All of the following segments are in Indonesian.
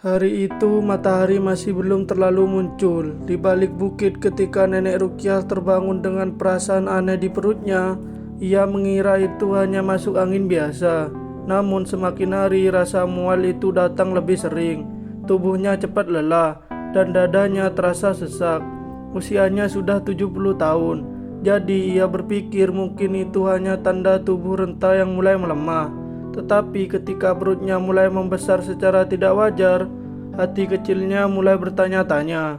Hari itu matahari masih belum terlalu muncul. Di balik bukit ketika Nenek Rukiah terbangun dengan perasaan aneh di perutnya, ia mengira itu hanya masuk angin biasa. Namun semakin hari rasa mual itu datang lebih sering. Tubuhnya cepat lelah dan dadanya terasa sesak. Usianya sudah 70 tahun. Jadi ia berpikir mungkin itu hanya tanda tubuh renta yang mulai melemah. Tetapi ketika perutnya mulai membesar secara tidak wajar, hati kecilnya mulai bertanya-tanya.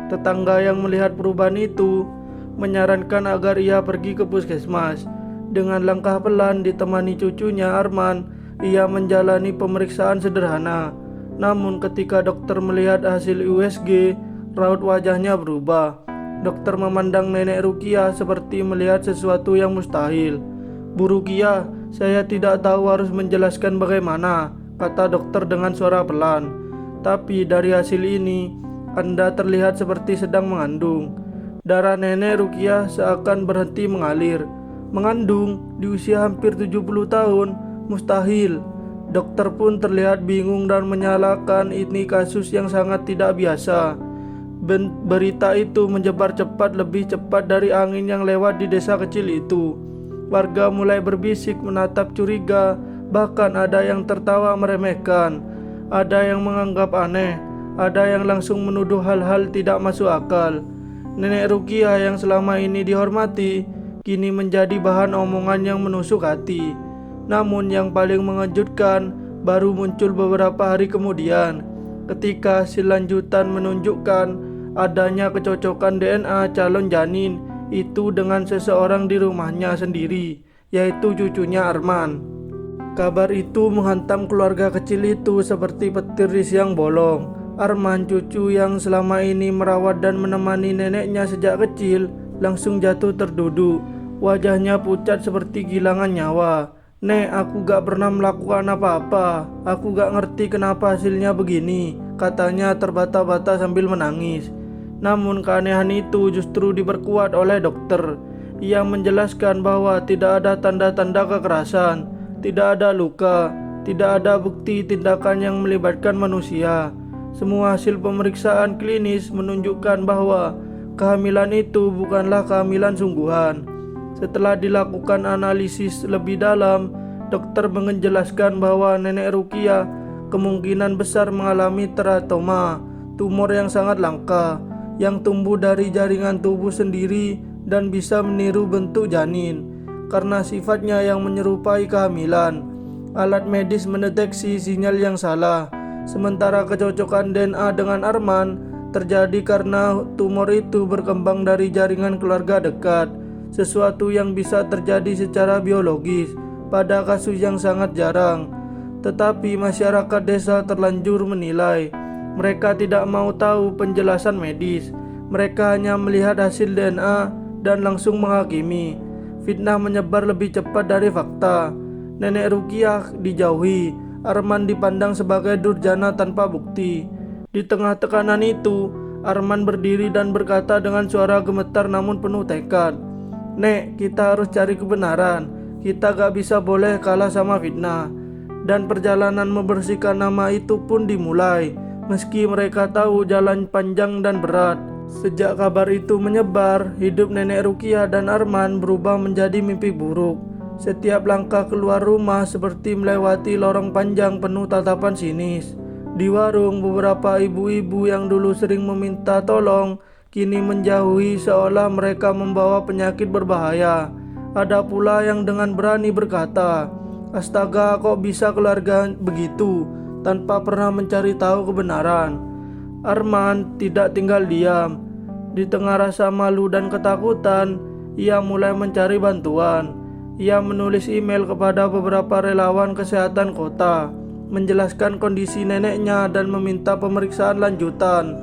Tetangga yang melihat perubahan itu menyarankan agar ia pergi ke puskesmas. Dengan langkah pelan ditemani cucunya Arman, ia menjalani pemeriksaan sederhana. Namun ketika dokter melihat hasil USG, raut wajahnya berubah. Dokter memandang Nenek Rukiah seperti melihat sesuatu yang mustahil. "Bu Rukiah, saya tidak tahu harus menjelaskan bagaimana," kata dokter dengan suara pelan. "Tapi dari hasil ini, Anda terlihat seperti sedang mengandung." Darah Nenek Rukiah seakan berhenti mengalir. "Mengandung di usia hampir 70 tahun? Mustahil." Dokter pun terlihat bingung dan menyalahkan ini kasus yang sangat tidak biasa. Berita itu menyebar cepat, lebih cepat dari angin yang lewat di desa kecil itu. Warga mulai berbisik menatap curiga, bahkan ada yang tertawa meremehkan. Ada yang menganggap aneh, ada yang langsung menuduh hal-hal tidak masuk akal. Nenek Rukiah yang selama ini dihormati, kini menjadi bahan omongan yang menusuk hati. Namun yang paling mengejutkan baru muncul beberapa hari kemudian, ketika hasil lanjutan menunjukkan adanya kecocokan DNA calon janin itu dengan seseorang di rumahnya sendiri, yaitu cucunya Arman. Kabar itu menghantam keluarga kecil itu seperti petir di siang bolong. Arman, cucu yang selama ini merawat dan menemani neneknya sejak kecil, langsung jatuh terduduk. Wajahnya pucat seperti kehilangan nyawa. "Nek, aku gak pernah melakukan apa-apa. Aku gak ngerti kenapa hasilnya begini," katanya terbata-bata sambil menangis. Namun keanehan itu justru diperkuat oleh dokter. Ia menjelaskan bahwa tidak ada tanda-tanda kekerasan, tidak ada luka, tidak ada bukti tindakan yang melibatkan manusia. Semua hasil pemeriksaan klinis menunjukkan bahwa kehamilan itu bukanlah kehamilan sungguhan. Setelah dilakukan analisis lebih dalam, dokter menjelaskan bahwa Nenek Rukiah kemungkinan besar mengalami teratoma, tumor yang sangat langka, yang tumbuh dari jaringan tubuh sendiri dan bisa meniru bentuk janin. Karena sifatnya yang menyerupai kehamilan, alat medis mendeteksi sinyal yang salah. Sementara kecocokan DNA dengan Arman terjadi karena tumor itu berkembang dari jaringan keluarga dekat, sesuatu yang bisa terjadi secara biologis pada kasus yang sangat jarang. Tetapi masyarakat desa terlanjur menilai. Mereka tidak mau tahu penjelasan medis. Mereka hanya melihat hasil DNA dan langsung menghakimi. Fitnah menyebar lebih cepat dari fakta. Nenek Rukiah dijauhi, Arman dipandang sebagai durjana tanpa bukti. Di tengah tekanan itu, Arman berdiri dan berkata dengan suara gemetar namun penuh tekad, "Nek, kita harus cari kebenaran. Kita gak bisa boleh kalah sama fitnah." Dan perjalanan membersihkan nama itu pun dimulai. Meski mereka tahu jalan panjang dan berat. Sejak kabar itu menyebar, hidup Nenek Rukiah dan Arman berubah menjadi mimpi buruk. Setiap langkah keluar rumah seperti melewati lorong panjang penuh tatapan sinis. Di warung, beberapa ibu-ibu yang dulu sering meminta tolong kini menjauhi seolah mereka membawa penyakit berbahaya. Ada pula yang dengan berani berkata, "Astaga, kok bisa keluarga begitu?" tanpa pernah mencari tahu kebenaran. Arman tidak tinggal diam. Di tengah rasa malu dan ketakutan, ia mulai mencari bantuan. Ia menulis email kepada beberapa relawan kesehatan kota, menjelaskan kondisi neneknya dan meminta pemeriksaan lanjutan.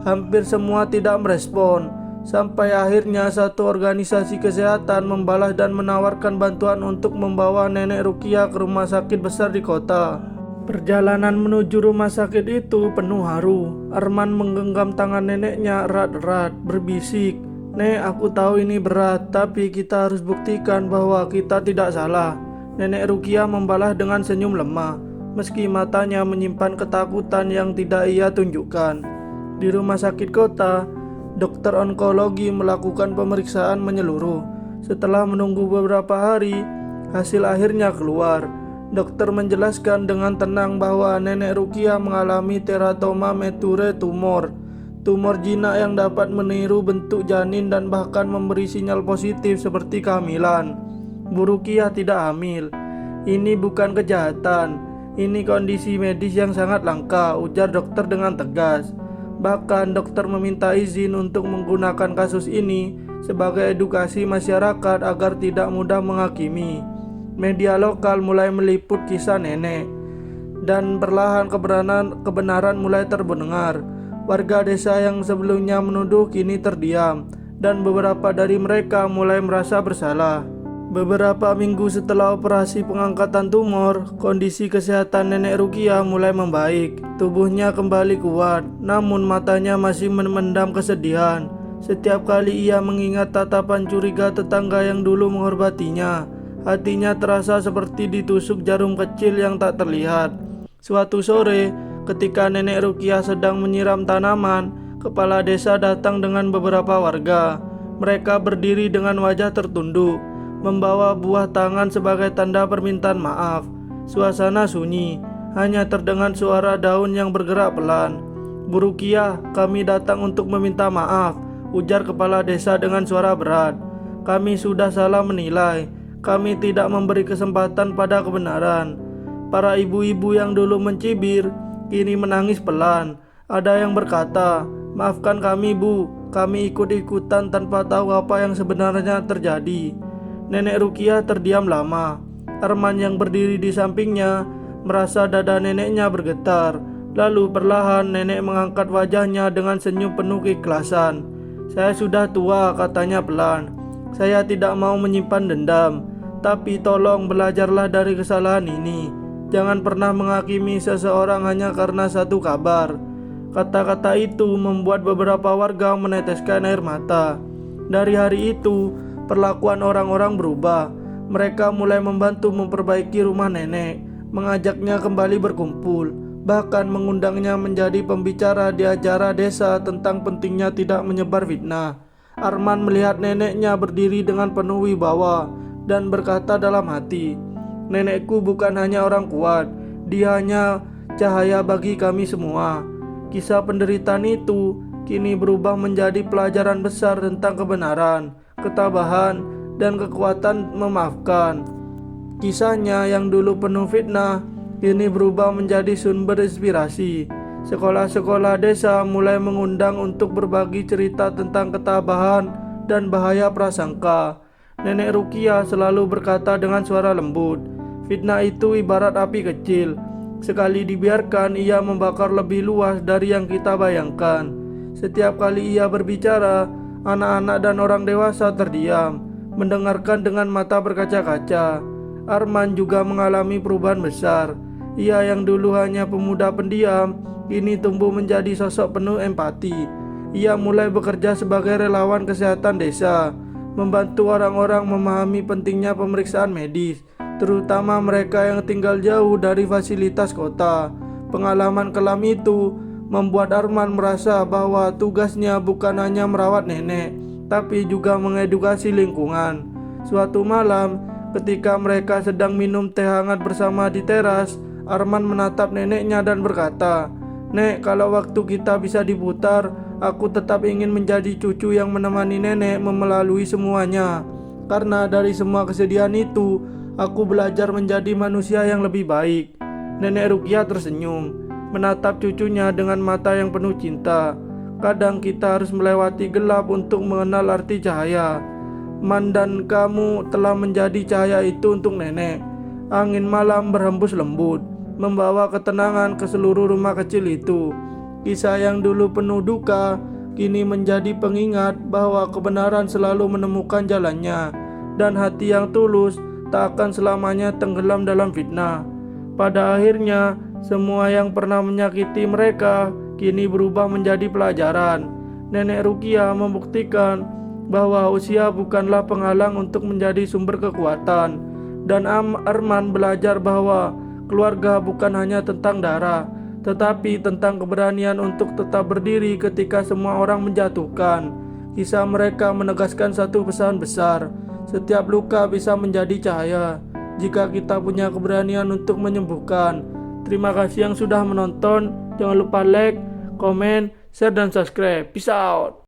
Hampir semua tidak merespon, sampai akhirnya satu organisasi kesehatan membalas dan menawarkan bantuan untuk membawa Nenek Rukiah ke rumah sakit besar di kota. Perjalanan menuju rumah sakit itu penuh haru. Arman menggenggam tangan neneknya erat-erat, berbisik, "Nek, aku tahu ini berat, tapi kita harus buktikan bahwa kita tidak salah." Nenek Rukiah membalas dengan senyum lemah, meski matanya menyimpan ketakutan yang tidak ia tunjukkan. Di rumah sakit kota, dokter onkologi melakukan pemeriksaan menyeluruh. Setelah menunggu beberapa hari, hasil akhirnya keluar. Dokter menjelaskan dengan tenang bahwa nenek Rukiah mengalami teratoma mature tumor jinak yang dapat meniru bentuk janin dan bahkan memberi sinyal positif seperti kehamilan. Bu Rukiah tidak hamil. Ini bukan kejahatan, ini kondisi medis yang sangat langka, ujar dokter dengan tegas. Bahkan dokter meminta izin untuk menggunakan kasus ini sebagai edukasi masyarakat agar tidak mudah menghakimi. Media lokal mulai meliput kisah nenek, dan perlahan kebenaran mulai terdengar. Warga desa yang sebelumnya menuduh kini terdiam, dan beberapa dari mereka mulai merasa bersalah. Beberapa minggu setelah operasi pengangkatan tumor, kondisi kesehatan nenek Rukiah mulai membaik. Tubuhnya kembali kuat, namun matanya masih memendam kesedihan. Setiap kali ia mengingat tatapan curiga tetangga yang dulu menghormatinya, hatinya terasa seperti ditusuk jarum kecil yang tak terlihat. Suatu sore, ketika nenek Rukiah sedang menyiram tanaman, kepala desa datang dengan beberapa warga. Mereka berdiri dengan wajah tertunduk, membawa buah tangan sebagai tanda permintaan maaf. Suasana sunyi, hanya terdengar suara daun yang bergerak pelan. Bu Rukiah, kami datang untuk meminta maaf, ujar kepala desa dengan suara berat. Kami sudah salah menilai, kami tidak memberi kesempatan pada kebenaran. Para ibu-ibu yang dulu mencibir, kini menangis pelan. Ada yang berkata, maafkan kami bu, kami ikut-ikutan tanpa tahu apa yang sebenarnya terjadi. Nenek Rukiah terdiam lama. Arman yang berdiri di sampingnya merasa dada neneknya bergetar. Lalu perlahan nenek mengangkat wajahnya dengan senyum penuh keikhlasan. Saya sudah tua, katanya pelan. Saya tidak mau menyimpan dendam, tapi tolong belajarlah dari kesalahan ini. Jangan pernah menghakimi seseorang hanya karena satu kabar. Kata-kata itu membuat beberapa warga meneteskan air mata. Dari hari itu, perlakuan orang-orang berubah. Mereka mulai membantu memperbaiki rumah nenek, mengajaknya kembali berkumpul, bahkan mengundangnya menjadi pembicara di acara desa tentang pentingnya tidak menyebar fitnah. Arman melihat neneknya berdiri dengan penuh wibawa dan berkata dalam hati, nenekku bukan hanya orang kuat, dia hanya cahaya bagi kami semua. Kisah penderitaan itu kini berubah menjadi pelajaran besar tentang kebenaran, ketabahan, dan kekuatan memaafkan. Kisahnya yang dulu penuh fitnah kini berubah menjadi sumber inspirasi. Sekolah-sekolah desa mulai mengundang untuk berbagi cerita tentang ketabahan dan bahaya prasangka. Nenek Rukiah selalu berkata dengan suara lembut, fitnah itu ibarat api kecil. Sekali dibiarkan, ia membakar lebih luas dari yang kita bayangkan. Setiap kali ia berbicara, anak-anak dan orang dewasa terdiam, mendengarkan dengan mata berkaca-kaca. Arman juga mengalami perubahan besar. Ia yang dulu hanya pemuda pendiam, kini tumbuh menjadi sosok penuh empati. Ia mulai bekerja sebagai relawan kesehatan desa, membantu orang-orang memahami pentingnya pemeriksaan medis, terutama mereka yang tinggal jauh dari fasilitas kota. Pengalaman kelam itu membuat Arman merasa bahwa tugasnya bukan hanya merawat nenek, tapi juga mengedukasi lingkungan. Suatu malam, ketika mereka sedang minum teh hangat bersama di teras, Arman menatap neneknya dan berkata, Nek, kalau waktu kita bisa diputar, aku tetap ingin menjadi cucu yang menemani nenek melalui semuanya. Karena dari semua kesedihan itu, aku belajar menjadi manusia yang lebih baik. Nenek Rukiah tersenyum, menatap cucunya dengan mata yang penuh cinta. Kadang kita harus melewati gelap untuk mengenal arti cahaya. Man dan kamu telah menjadi cahaya itu untuk nenek. Angin malam berhembus lembut, membawa ketenangan ke seluruh rumah kecil itu. Kisah yang dulu penuh duka kini menjadi pengingat bahwa kebenaran selalu menemukan jalannya, dan hati yang tulus tak akan selamanya tenggelam dalam fitnah. Pada akhirnya, semua yang pernah menyakiti mereka kini berubah menjadi pelajaran. Nenek Rukiah membuktikan bahwa usia bukanlah penghalang untuk menjadi sumber kekuatan, dan Arman belajar bahwa keluarga bukan hanya tentang darah, tetapi tentang keberanian untuk tetap berdiri ketika semua orang menjatuhkan. Kisah mereka menegaskan satu pesan besar: setiap luka bisa menjadi cahaya jika kita punya keberanian untuk menyembuhkan. Terima kasih yang sudah menonton. Jangan lupa like, komen, share, dan subscribe. Peace out.